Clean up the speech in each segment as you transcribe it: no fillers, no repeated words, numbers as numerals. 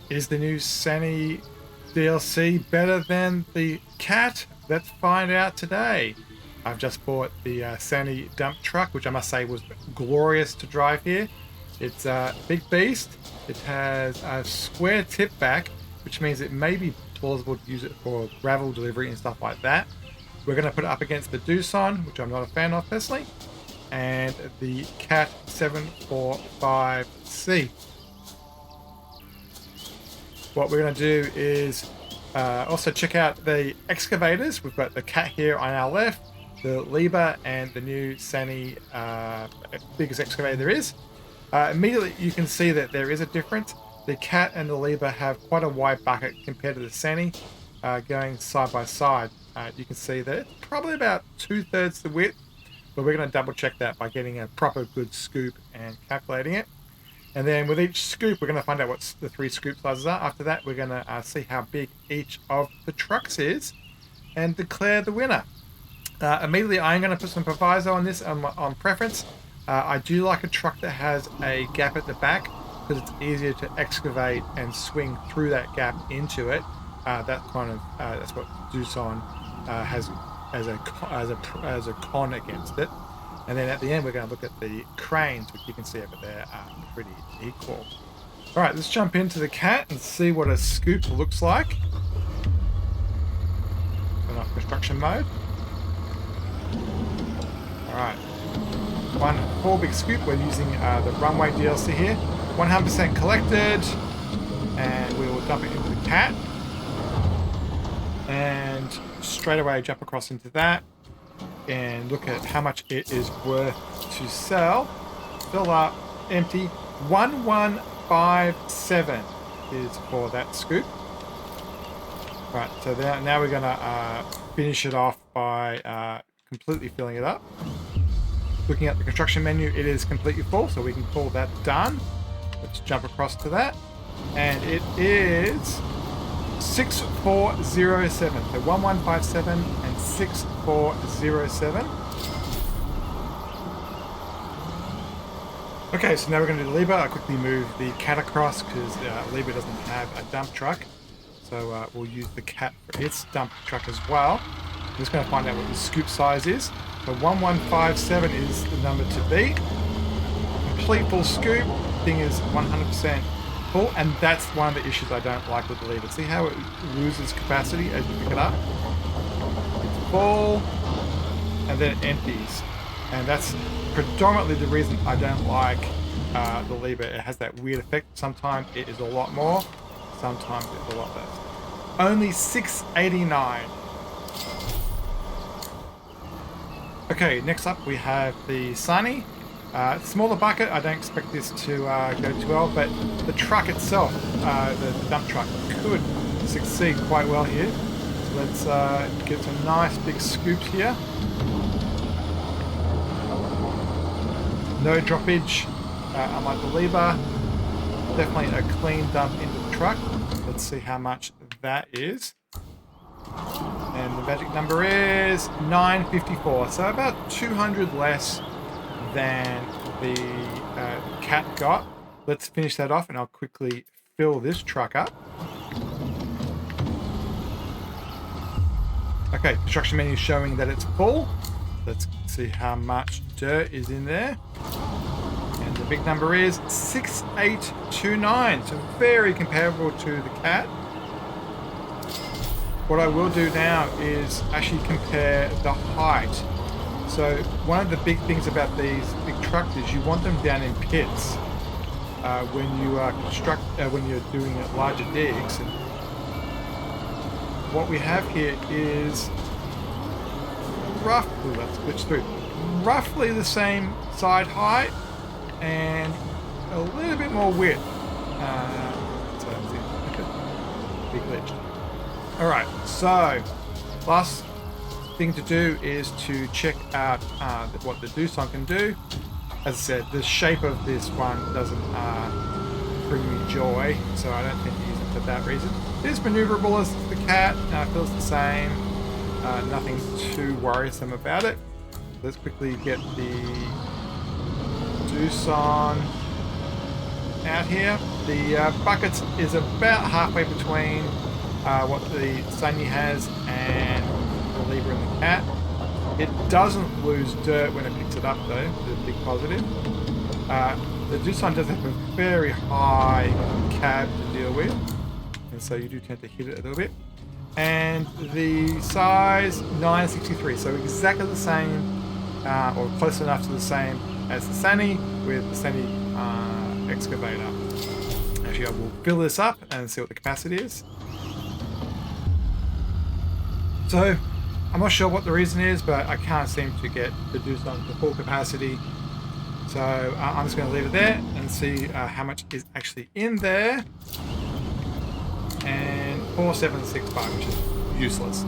Is the new SANY DLC better than the cat? Let's find out today. I've just bought the SANY dump truck, which I must say was glorious to drive here. It's a big beast. It has a square tip back, which means it may be plausible to use it for gravel delivery and stuff like that. We're going to put it up against the Doosan, which I'm not a fan of personally, and the Cat 745C. What we're going to do is also check out the excavators. We've got the Cat here on our left, the Liebherr, and the new SANY biggest excavator there is. Immediately you can see that there is a difference. The Cat and the Liebherr have quite a wide bucket compared to the SANY, going side by side. You can see that it's probably about 2/3 the width, but we're going to double check that by getting a proper good scoop and calculating it. And then with each scoop, we're going to find out what the 3 scoop sizes are. After that, we're going to see how big each of the trucks is and declare the winner. Immediately, I'm going to put some proviso on this on preference. I do like a truck that has a gap at the back because it's easier to excavate and swing through that gap into it. That's what Doosan has as a con against it. And then at the end, we're going to look at the cranes, which you can see over there are pretty equal. All right, let's jump into the Cat and see what a scoop looks like. Turn off construction mode. All right, one full big scoop. We're using the runway DLC here. 100% collected, and we will dump it into the Cat. And straight away jump across into that and look at how much it is worth to sell. Fill up, empty. 1157 is for that scoop. Right, so now we're gonna finish it off by completely filling it up. Looking at the construction menu, it is completely full, so we can call that done. Let's jump across to that, and it is 6407. So 1157 and 6407. Okay, so now we're going to do the Liebherr. I'll quickly move the Cat across because Liebherr doesn't have a dump truck. So we'll use the Cat for its dump truck as well. I'm just going to find out what the scoop size is. So 1157 is the number to beat. Complete full scoop. Thing is 100% full, and that's one of the issues I don't like with the Liebherr. See how it loses capacity as you pick it up? It's full, and then it empties. And that's predominantly the reason I don't like the Liebherr. It has that weird effect. Sometimes it is a lot more, sometimes it's a lot less. Only 689. Okay, next up we have the SANY. Smaller bucket, I don't expect this to go too well, but the truck itself, the dump truck, could succeed quite well here. So let's get some nice big scoops here. No droppage, unlike the Liebherr. Definitely a clean dump into the truck. Let's see how much that is. And the magic number is 954, so about 200 less than the Cat got. Let's finish that off and I'll quickly fill this truck up. Okay, construction menu showing that it's full. Let's see how much dirt is in there. And the big number is 6829, so very comparable to the Cat. What I will do now is actually compare the height. So one of the big things about these big trucks is you want them down in pits when you when you're doing larger digs. And what we have here is roughly the same side height and a little bit more width. So that's it. Big glitch. All right, so last thing to do is to check out what the Doosan can do. As I said, the shape of this one doesn't bring me joy, so I don't tend to use it for that reason. It is maneuverable as the Cat, feels the same, nothing too worrisome about it. Let's quickly get the Doosan, out here. The buckets is about halfway between what the SANY has and the Libra and the Cat. It doesn't lose dirt when it picks it up though, which is a big positive. The Doosan does have a very high cab to deal with, and so you do tend to hit it a little bit. And the size 963, so exactly the same, or close enough to the same as the SANY with the SANY excavator. Actually, I will fill this up and see what the capacity is. So, I'm not sure what the reason is, but I can't seem to get the Doosan to full capacity. So I'm just going to leave it there and see how much is actually in there. And 4765, which is useless.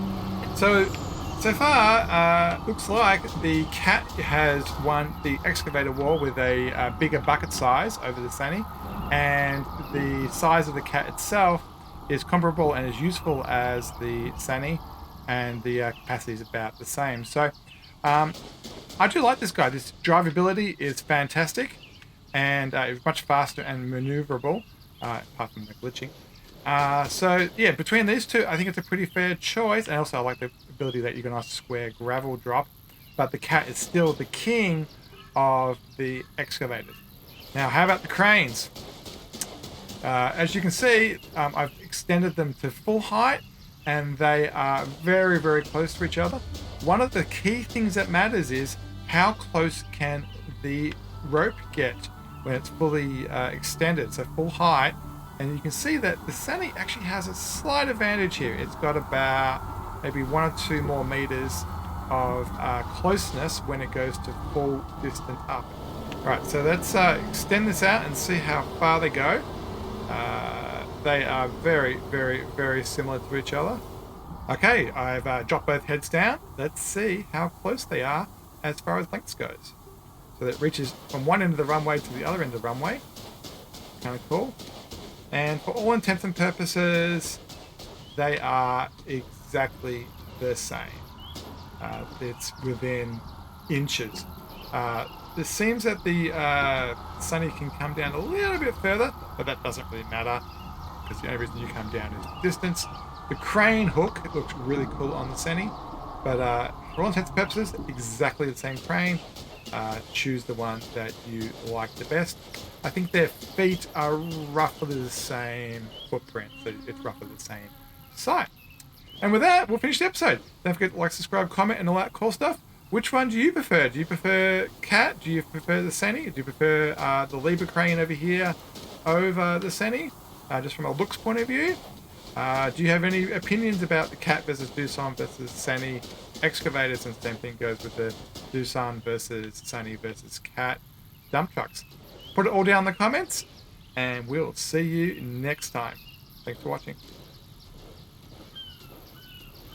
So far, looks like the Cat has won the excavator war with a bigger bucket size over the SANY, and the size of the Cat itself is comparable and as useful as the SANY, and the capacity is about the same. So I do like this guy. This drivability is fantastic, and it's much faster and maneuverable, apart from the glitching. So yeah, between these two, I think it's a pretty fair choice. And also I like the ability that you can nice square gravel drop, but the Cat is still the king of the excavators. Now, how about the cranes? As you can see, I've extended them to full height, and they are very, very close to each other. One of the key things that matters is how close can the rope get when it's fully extended, so full height. And you can see that the SANY actually has a slight advantage here. It's got about maybe 1 or 2 more meters of closeness when it goes to full distance up. All right, so let's extend this out and see how far they go. They are very, very, very similar to each other. Okay, I've dropped both heads down. Let's see how close they are as far as length goes. So that reaches from one end of the runway to the other end of the runway. Kind of cool. And for all intents and purposes, they are exactly the same. It's within inches. It seems that the SANY can come down a little bit further, but that doesn't really matter, because the only reason you come down is the distance. The crane hook, it looks really cool on the SANY, but for all intents and purposes, exactly the same crane. Choose the one that you like the best. I think their feet are roughly the same footprint, so it's roughly the same size. And with that, we'll finish the episode. Don't forget to like, subscribe, comment, and all that cool stuff. Which one do you prefer? Do you prefer Cat? Do you prefer the SANY? Do you prefer the Libra crane over here over the SANY? Just from a looks point of view. Do you have any opinions about the Cat versus Doosan versus SANY excavators? And the same thing goes with the Doosan versus SANY versus Cat dump trucks. Put it all down in the comments, and we'll see you next time. Thanks for watching.